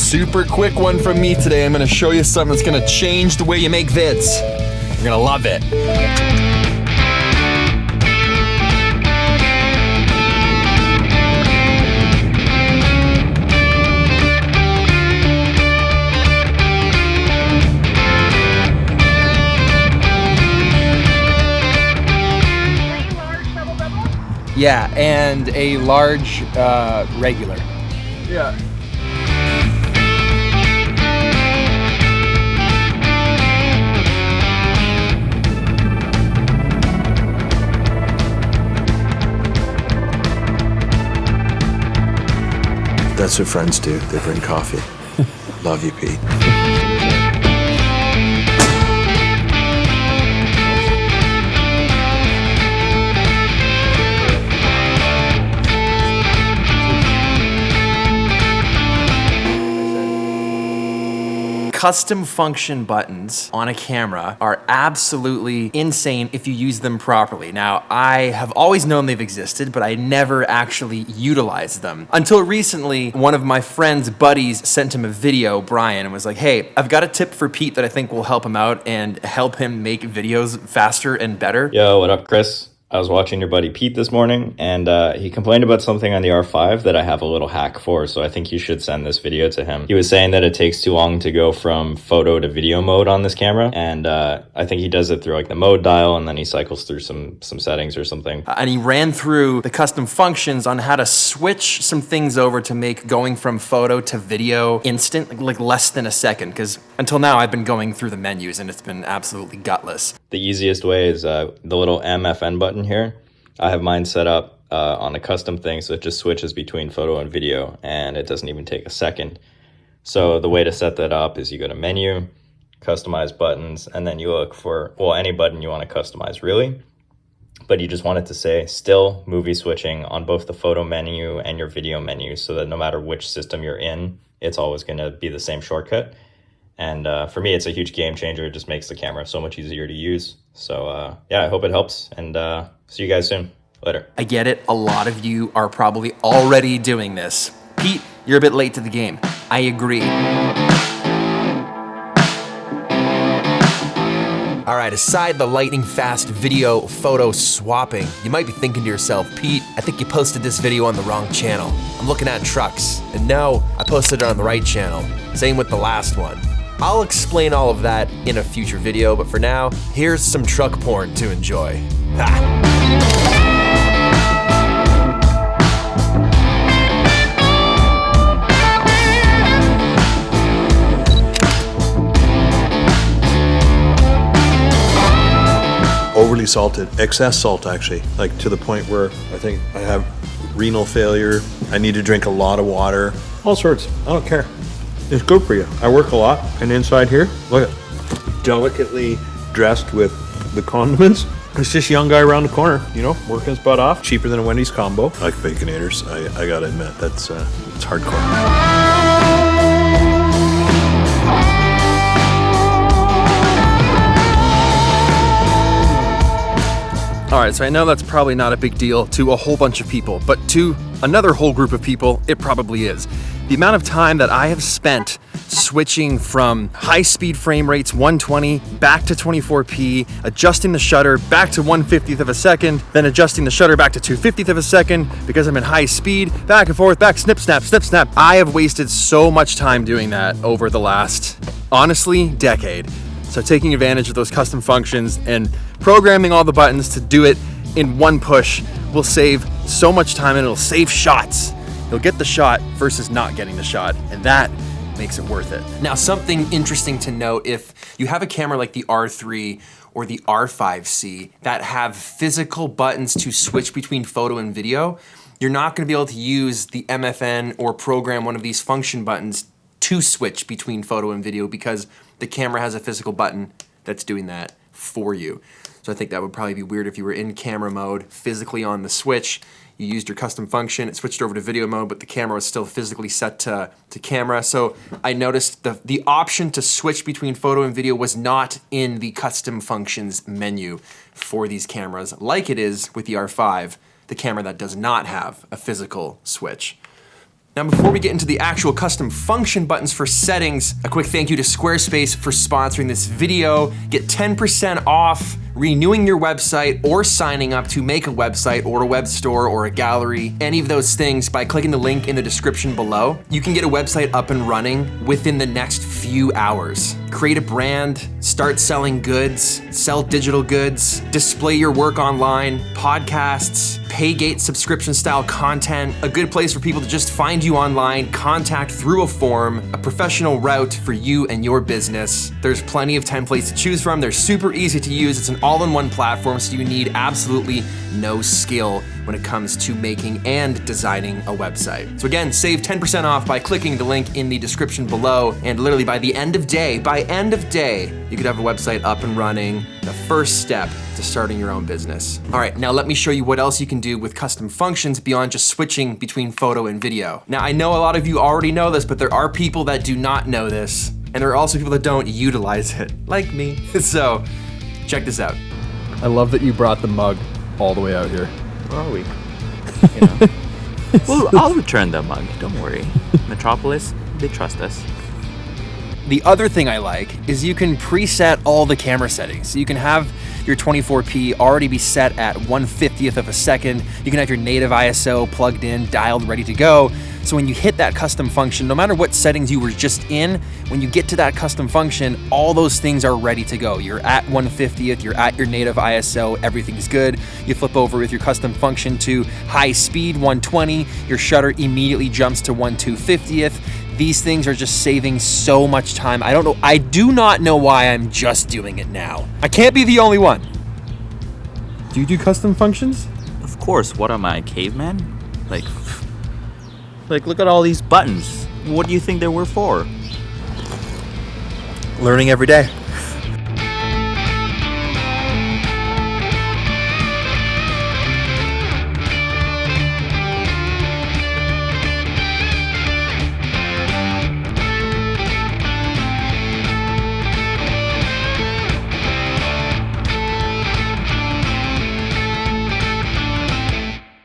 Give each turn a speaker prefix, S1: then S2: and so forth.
S1: Super quick one from me today. I'm gonna show you something that's gonna change the way you make vids. You're gonna love it. Yeah, and a large regular. Yeah.
S2: That's what friends do. They bring coffee. Love you, Pete.
S1: Custom function buttons on a camera are absolutely insane if you use them properly. Now, I have always known they've existed, but I never actually utilized them. Until recently, one of my friend's buddies sent him a video, Brian, and was like, hey, I've got a tip for Pete that I think will help him out and help him make videos faster and better.
S3: Yo, what up, Chris? I was watching your buddy Pete this morning, and he complained about something on the R5 that I have a little hack for, so I think you should send this video to him. He was saying that it takes too long to go from photo to video mode on this camera, and I think he does it through like the mode dial, and then he cycles through some settings or something.
S1: And he ran through the custom functions on how to switch some things over to make going from photo to video instant, like less than a second, because until now I've been going through the menus and it's been absolutely gutless.
S3: The easiest way is the little MFN button here. I have mine set up on a custom thing, so it just switches between photo and video, and it doesn't even take a second. So the way to set that up is you go to menu, customize buttons, and then you look for, well, any button you want to customize really, but you just want it to say still movie switching on both the photo menu and your video menu, so that no matter which system you're in, it's always going to be the same shortcut. And for me, it's a huge game changer. It just makes the camera so much easier to use. So yeah, I hope it helps, and see you guys soon. Later.
S1: I get it. A lot of you are probably already doing this. Pete, you're a bit late to the game. I agree. All right, aside the lightning fast video photo swapping, you might be thinking to yourself, Pete, I think you posted this video on the wrong channel. I'm looking at trucks, and no, I posted it on the right channel. Same with the last one. I'll explain all of that in a future video, but for now, here's some truck porn to enjoy. Ha!
S2: Overly salted, excess salt actually, like to the point where I think I have renal failure. I need to drink a lot of water, all sorts. I don't care. It's good for you. I work a lot, and inside here, look at, delicately dressed with the condiments. It's just a young guy around the corner, you know, working his butt off. Cheaper than a Wendy's combo. I like Baconators. I gotta admit, that's it's hardcore.
S1: All right, so I know that's probably not a big deal to a whole bunch of people, but to another whole group of people, it probably is. The amount of time that I have spent switching from high-speed frame rates, 120, back to 24p, adjusting the shutter back to 1/50th of a second, then adjusting the shutter back to 2/50th of a second because I'm in high speed, back and forth, back, snip, snap, snip, snap. I have wasted so much time doing that over the last, honestly, decade. So taking advantage of those custom functions and programming all the buttons to do it in one push will save so much time, and it'll save shots. You'll get the shot versus not getting the shot, and that makes it worth it. Now, something interesting to note, if you have a camera like the R3 or the R5C that have physical buttons to switch between photo and video, you're not gonna be able to use the MFN or program one of these function buttons to switch between photo and video because the camera has a physical button that's doing that for you. So I think that would probably be weird if you were in camera mode, physically on the switch, you used your custom function, it switched over to video mode, but the camera was still physically set to camera. So I noticed the option to switch between photo and video was not in the custom functions menu for these cameras, like it is with the R5, the camera that does not have a physical switch. Now, before we get into the actual custom function buttons for settings, a quick thank you to Squarespace for sponsoring this video. Get 10% off renewing your website or signing up to make a website or a web store or a gallery, any of those things by clicking the link in the description below. You can get a website up and running within the next few hours. Create a brand, start selling goods, sell digital goods, display your work online, podcasts, Paygate subscription style content, a good place for people to just find you online, contact through a form, a professional route for you and your business. There's plenty of templates to choose from. They're super easy to use. It's an all-in-one platform, so you need absolutely no skill when it comes to making and designing a website. So again, save 10% off by clicking the link in the description below, and literally by end of day, you could have a website up and running, the first step to starting your own business. All right, now let me show you what else you can do with custom functions beyond just switching between photo and video. Now, I know a lot of you already know this, but there are people that do not know this, and there are also people that don't utilize it, like me. So, check this out.
S4: I love that you brought the mug all the way out here.
S5: Where are we? You know. Well, I'll return the mug. Don't worry. Metropolis, they trust us.
S1: The other thing I like is you can preset all the camera settings. You can have your 24p already be set at 1/50th of a second. You can have your native ISO plugged in, dialed, ready to go. So when you hit that custom function, no matter what settings you were just in, when you get to that custom function, all those things are ready to go. You're at 1/50th, you're at your native ISO, everything's good. You flip over with your custom function to high speed, 120, your shutter immediately jumps to 1/250th. These things are just saving so much time. I do not know why I'm just doing it now. I can't be the only one.
S4: Do you do custom functions?
S5: Of course, what am I, a caveman? Like, look at all these buttons. What do you think they were for?
S1: Learning every day.